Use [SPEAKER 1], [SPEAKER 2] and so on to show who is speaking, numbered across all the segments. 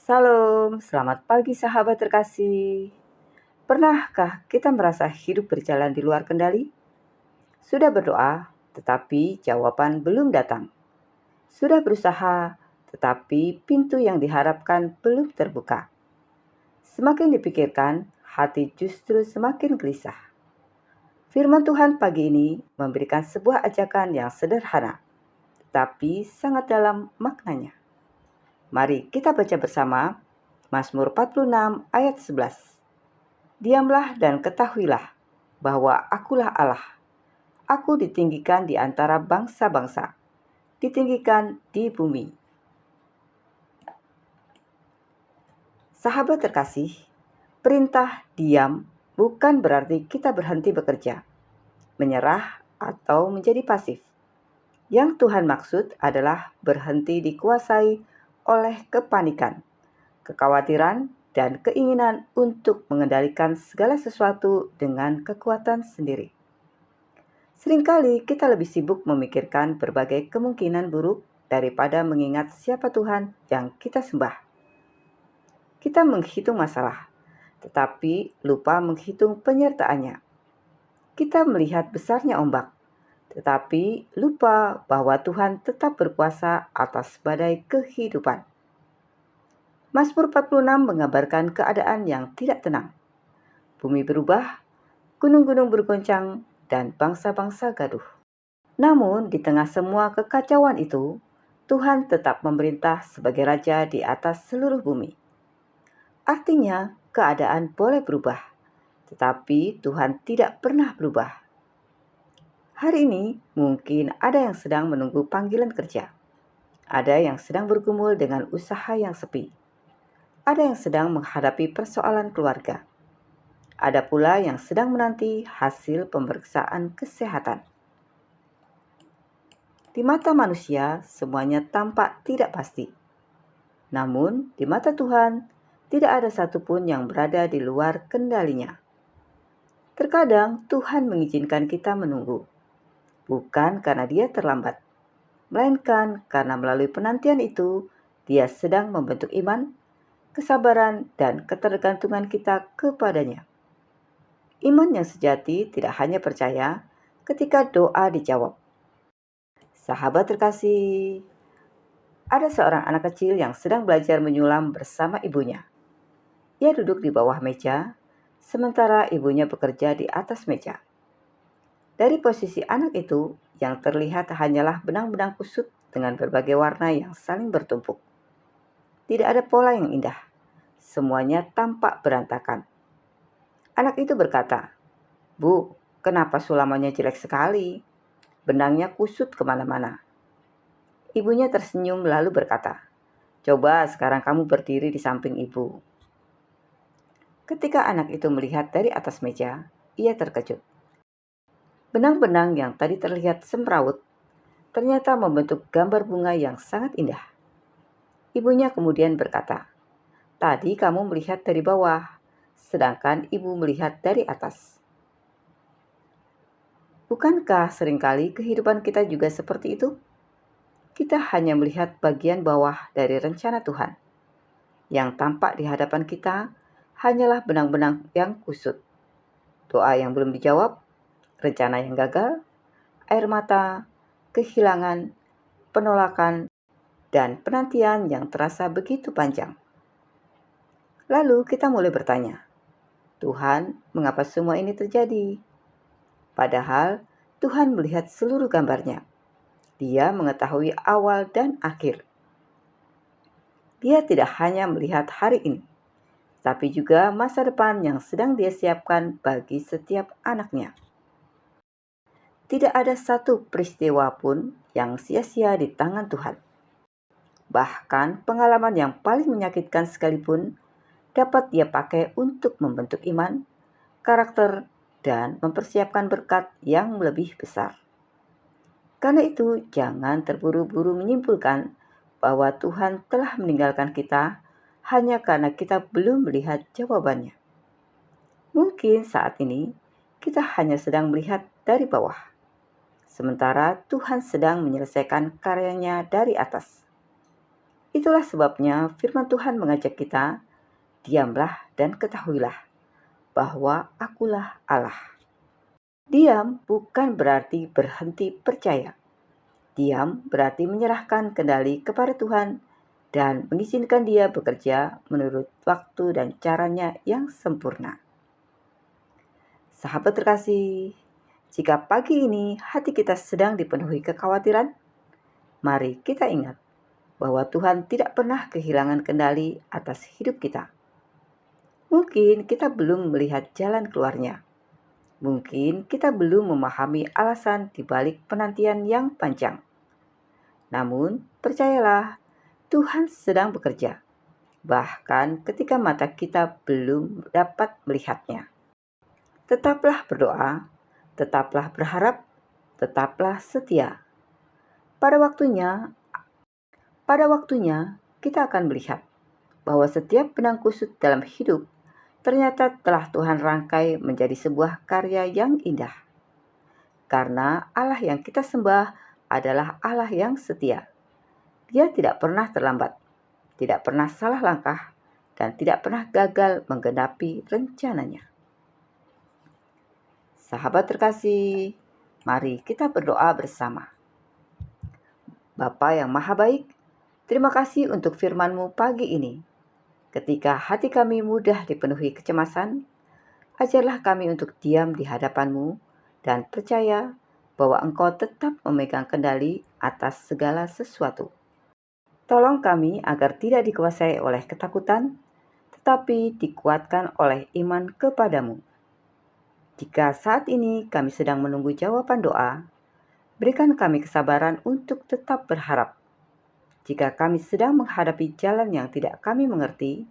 [SPEAKER 1] Salam, selamat pagi sahabat terkasih. Pernahkah kita merasa hidup berjalan di luar kendali? Sudah berdoa, tetapi jawaban belum datang. Sudah berusaha, tetapi pintu yang diharapkan belum terbuka. Semakin dipikirkan, hati justru semakin gelisah. Firman Tuhan pagi ini memberikan sebuah ajakan yang sederhana, tapi sangat dalam maknanya. Mari kita baca bersama Mazmur 46 ayat 11. Diamlah dan ketahuilah bahwa akulah Allah. Aku ditinggikan di antara bangsa-bangsa, ditinggikan di bumi. Sahabat terkasih, perintah diam bukan berarti kita berhenti bekerja, menyerah, atau menjadi pasif. Yang Tuhan maksud adalah berhenti dikuasai oleh kepanikan, kekhawatiran, dan keinginan untuk mengendalikan segala sesuatu dengan kekuatan sendiri. Seringkali kita lebih sibuk memikirkan berbagai kemungkinan buruk daripada mengingat siapa Tuhan yang kita sembah. Kita menghitung masalah, tetapi lupa menghitung penyertaannya. Kita melihat besarnya ombak, tetapi lupa bahwa Tuhan tetap berkuasa atas badai kehidupan. Mazmur 46 menggambarkan keadaan yang tidak tenang. Bumi berubah, gunung-gunung bergoncang, dan bangsa-bangsa gaduh. Namun, di tengah semua kekacauan itu, Tuhan tetap memerintah sebagai Raja di atas seluruh bumi. Artinya, keadaan boleh berubah, tetapi Tuhan tidak pernah berubah. Hari ini, mungkin ada yang sedang menunggu panggilan kerja. Ada yang sedang bergumul dengan usaha yang sepi. Ada yang sedang menghadapi persoalan keluarga. Ada pula yang sedang menanti hasil pemeriksaan kesehatan. Di mata manusia, semuanya tampak tidak pasti. Namun, di mata Tuhan, tidak ada satupun yang berada di luar kendalinya. Terkadang Tuhan mengizinkan kita menunggu, bukan karena Dia terlambat, melainkan karena melalui penantian itu, Dia sedang membentuk iman, kesabaran, dan ketergantungan kita kepadanya. Iman yang sejati tidak hanya percaya ketika doa dijawab. Sahabat terkasih, ada seorang anak kecil yang sedang belajar menyulam bersama ibunya. Ia duduk di bawah meja, sementara ibunya bekerja di atas meja. Dari posisi anak itu, yang terlihat hanyalah benang-benang kusut dengan berbagai warna yang saling bertumpuk. Tidak ada pola yang indah. Semuanya tampak berantakan. Anak itu berkata, "Bu, kenapa sulamannya jelek sekali? Benangnya kusut kemana-mana." Ibunya tersenyum lalu berkata, "Coba sekarang kamu berdiri di samping ibu." Ketika anak itu melihat dari atas meja, ia terkejut. Benang-benang yang tadi terlihat semrawut, ternyata membentuk gambar bunga yang sangat indah. Ibunya kemudian berkata, "Tadi kamu melihat dari bawah, sedangkan ibu melihat dari atas." Bukankah seringkali kehidupan kita juga seperti itu? Kita hanya melihat bagian bawah dari rencana Tuhan. Yang tampak di hadapan kita hanyalah benang-benang yang kusut, doa yang belum dijawab, rencana yang gagal, air mata, kehilangan, penolakan, dan penantian yang terasa begitu panjang. Lalu kita mulai bertanya, Tuhan, mengapa semua ini terjadi? Padahal Tuhan melihat seluruh gambarnya. Dia mengetahui awal dan akhir. Dia tidak hanya melihat hari ini, tapi juga masa depan yang sedang Dia siapkan bagi setiap anaknya. Tidak ada satu peristiwa pun yang sia-sia di tangan Tuhan. Bahkan pengalaman yang paling menyakitkan sekalipun dapat Dia pakai untuk membentuk iman, karakter, dan mempersiapkan berkat yang lebih besar. Karena itu, jangan terburu-buru menyimpulkan bahwa Tuhan telah meninggalkan kita hanya karena kita belum melihat jawabannya. Mungkin saat ini kita hanya sedang melihat dari bawah, sementara Tuhan sedang menyelesaikan karyanya dari atas. Itulah sebabnya firman Tuhan mengajak kita, diamlah dan ketahuilah bahwa akulah Allah. Diam bukan berarti berhenti percaya. Diam berarti menyerahkan kendali kepada Tuhan dan mengizinkan Dia bekerja menurut waktu dan caranya yang sempurna. Sahabat terkasih, jika pagi ini hati kita sedang dipenuhi kekhawatiran, mari kita ingat bahwa Tuhan tidak pernah kehilangan kendali atas hidup kita. Mungkin kita belum melihat jalan keluarnya. Mungkin kita belum memahami alasan di balik penantian yang panjang. Namun, percayalah, Tuhan sedang bekerja, bahkan ketika mata kita belum dapat melihatnya. Tetaplah berdoa, tetaplah berharap, tetaplah setia. Pada waktunya kita akan melihat bahwa setiap benang kusut dalam hidup ternyata telah Tuhan rangkai menjadi sebuah karya yang indah. Karena Allah yang kita sembah adalah Allah yang setia. Dia tidak pernah terlambat, tidak pernah salah langkah, dan tidak pernah gagal menggenapi rencananya. Sahabat terkasih, mari kita berdoa bersama. Bapa yang Maha Baik, terima kasih untuk firman-Mu pagi ini. Ketika hati kami mudah dipenuhi kecemasan, ajarlah kami untuk diam di hadapan-Mu dan percaya bahwa Engkau tetap memegang kendali atas segala sesuatu. Tolong kami agar tidak dikuasai oleh ketakutan, tetapi dikuatkan oleh iman kepadamu. Jika saat ini kami sedang menunggu jawaban doa, berikan kami kesabaran untuk tetap berharap. Jika kami sedang menghadapi jalan yang tidak kami mengerti,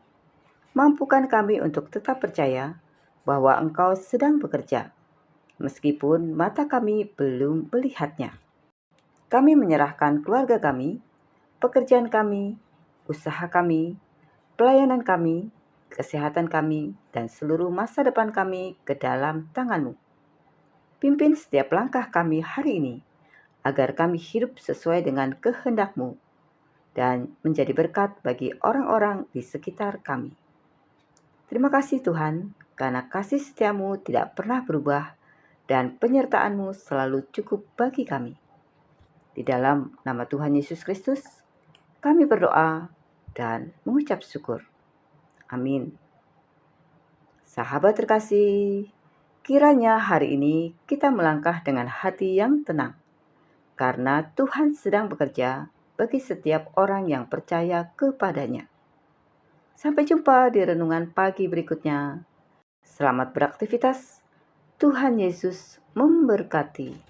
[SPEAKER 1] mampukan kami untuk tetap percaya bahwa Engkau sedang bekerja, meskipun mata kami belum melihatnya. Kami menyerahkan keluarga kami, pekerjaan kami, usaha kami, pelayanan kami, kesehatan kami, dan seluruh masa depan kami ke dalam tangan-Mu. Pimpin setiap langkah kami hari ini, agar kami hidup sesuai dengan kehendak-Mu dan menjadi berkat bagi orang-orang di sekitar kami. Terima kasih Tuhan, karena kasih setia-Mu tidak pernah berubah dan penyertaan-Mu selalu cukup bagi kami. Di dalam nama Tuhan Yesus Kristus, kami berdoa dan mengucap syukur. Amin. Sahabat terkasih, kiranya hari ini kita melangkah dengan hati yang tenang, karena Tuhan sedang bekerja bagi setiap orang yang percaya kepadanya. Sampai jumpa di renungan pagi berikutnya. Selamat beraktivitas. Tuhan Yesus memberkati.